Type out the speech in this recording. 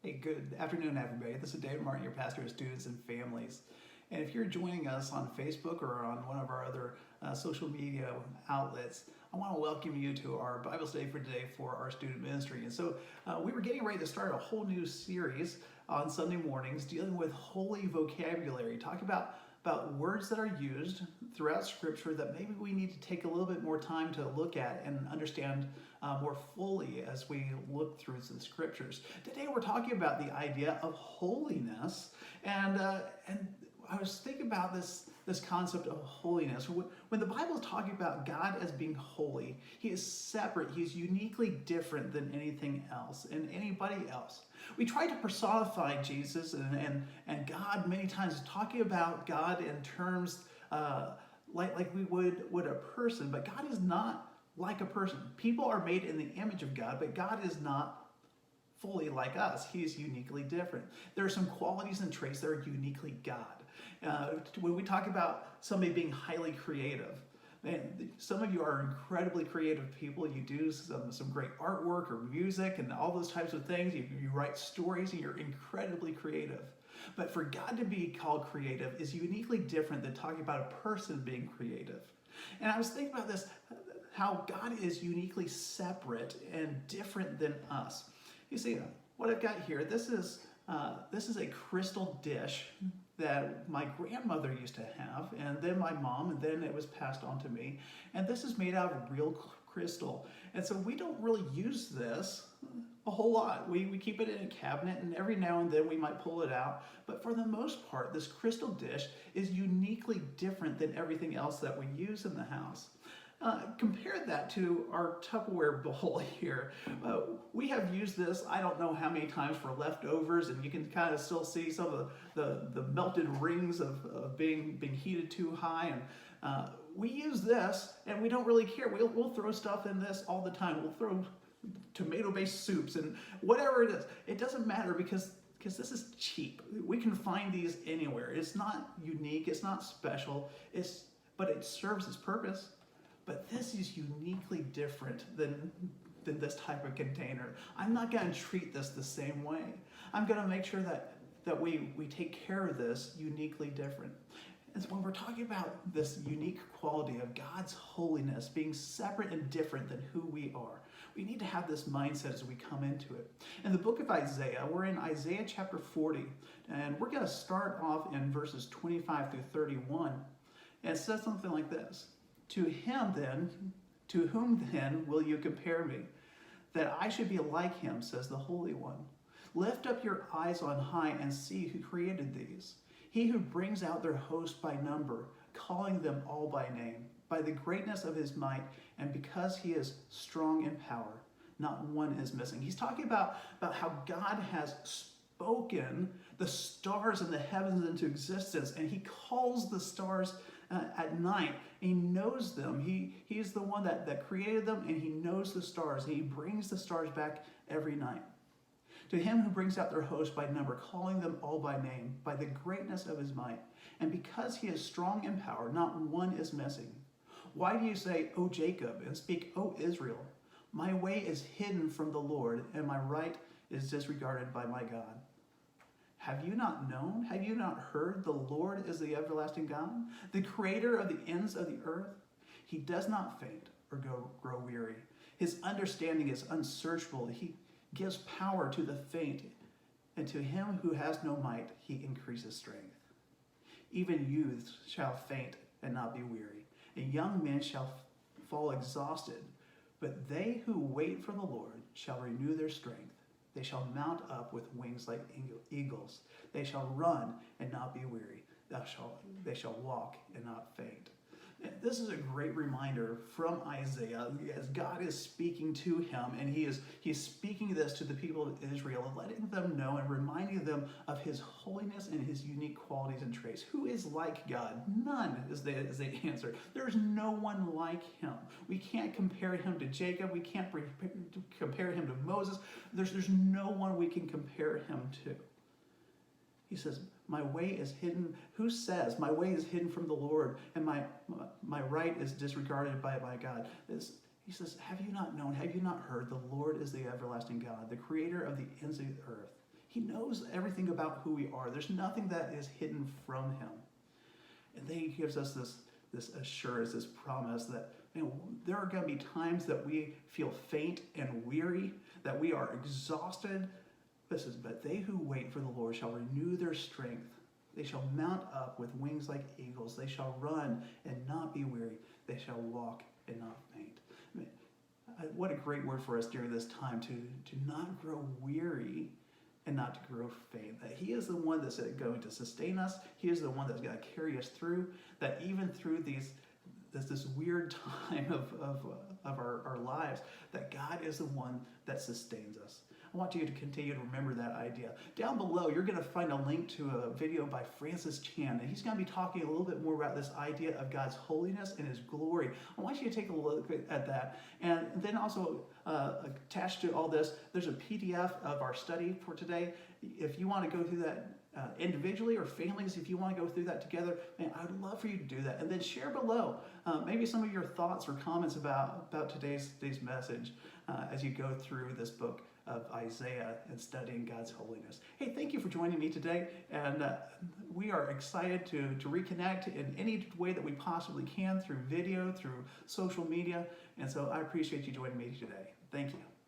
Hey, good afternoon, everybody. This is David Martin, your pastor of students and families. And if you're joining us on Facebook or on one of our other social media outlets, I want to welcome you to our Bible study for today for our student ministry. And so we were getting ready to start a whole new series on Sunday mornings dealing with holy vocabulary, talking about words that are used throughout Scripture that maybe we need to take a little bit more time to look at and understand more fully as we look through the Scriptures. Today we're talking about the idea of holiness, and I was thinking about this concept of holiness. When the Bible is talking about God as being holy, He is separate. He is uniquely different than anything else and anybody else. We try to personify Jesus and God many times, talking about God in terms like we would a person, but God is not like a person. People are made in the image of God, but God is not fully like us. He is uniquely different. There are some qualities and traits that are uniquely God. When we talk about somebody being highly creative, man, some of you are incredibly creative people. You do some great artwork or music and all those types of things. You write stories and you're incredibly creative. But for God to be called creative is uniquely different than talking about a person being creative. And I was thinking about this, how God is uniquely separate and different than us. You see, what I've got here, this is a crystal dish that my grandmother used to have, and then my mom, and then it was passed on to me. And this is made out of real crystal. And so we don't really use this a whole lot. We keep it in a cabinet, and every now and then we might pull it out. But for the most part, this crystal dish is uniquely different than everything else that we use in the house. Compare that to our Tupperware bowl here. We have used this, I don't know how many times, for leftovers, and you can kind of still see some of the melted rings of being heated too high. And we use this, and we don't really care. We'll throw stuff in this all the time. We'll throw tomato-based soups and whatever it is. It doesn't matter because this is cheap. We can find these anywhere. It's not unique. It's not special. But it serves its purpose. But this is uniquely different than this type of container. I'm not going to treat this the same way. I'm going to make sure that we take care of this uniquely different. And so when we're talking about this unique quality of God's holiness being separate and different than who we are, we need to have this mindset as we come into it. In the book of Isaiah, we're in Isaiah chapter 40, and we're going to start off in verses 25 through 31. And it says something like this. To whom then will you compare me, that I should be like him, says the Holy One. Lift up your eyes on high and see who created these. He who brings out their host by number, calling them all by name, by the greatness of his might, and because he is strong in power, not one is missing. He's talking about how God has spoken the stars in the heavens into existence, and he calls the stars at night. He knows them. He is the one that created them, and he knows the stars, and he brings the stars back every night. To him who brings out their host by number, calling them all by name, by the greatness of his might, and because he is strong in power, not one is missing. Why do you say, O Jacob, and speak, O Israel? My way is hidden from the Lord, and my right is disregarded by my God. Have you not known? Have you not heard? The Lord is the everlasting God, the creator of the ends of the earth. He does not faint or grow weary. His understanding is unsearchable. He gives power to the faint, and to him who has no might, he increases strength. Even youths shall faint and not be weary, and young men shall fall exhausted. But they who wait for the Lord shall renew their strength. They shall mount up with wings like eagles. They shall run and not be weary. They shall walk and not faint. This is a great reminder from Isaiah as God is speaking to him, and he's speaking this to the people of Israel, letting them know and reminding them of his holiness and his unique qualities and traits. Who is like God? None, is the answer. There's no one like him. We can't compare him to Jacob. We can't compare him to Moses. There's no one we can compare him to. He says, my way is hidden. Who says, my way is hidden from the Lord, and my right is disregarded by my God? He says, have you not known, have you not heard? The Lord is the everlasting God, the creator of the ends of the earth. He knows everything about who we are. There's nothing that is hidden from him. And then he gives us this assurance, this promise that there are going to be times that we feel faint and weary, that we are exhausted. Listen, but they who wait for the Lord shall renew their strength. They shall mount up with wings like eagles. They shall run and not be weary. They shall walk and not faint. What a great word for us during this time to not grow weary and not to grow faint. That He is the one that's going to sustain us. He is the one that's going to carry us through. That even through this weird time of our lives, that God is the one that sustains us. I want you to continue to remember that idea. Down below, you're going to find a link to a video by Francis Chan, and he's going to be talking a little bit more about this idea of God's holiness and His glory. I want you to take a look at that. And then also attached to all this, there's a PDF of our study for today. If you want to go through that individually, or families, if you want to go through that together, man, I would love for you to do that. And then share below maybe some of your thoughts or comments about today's message as you go through this book of Isaiah and studying God's holiness. Hey, thank you for joining me today, and we are excited to reconnect in any way that we possibly can, through video, through social media, and so I appreciate you joining me today. Thank you.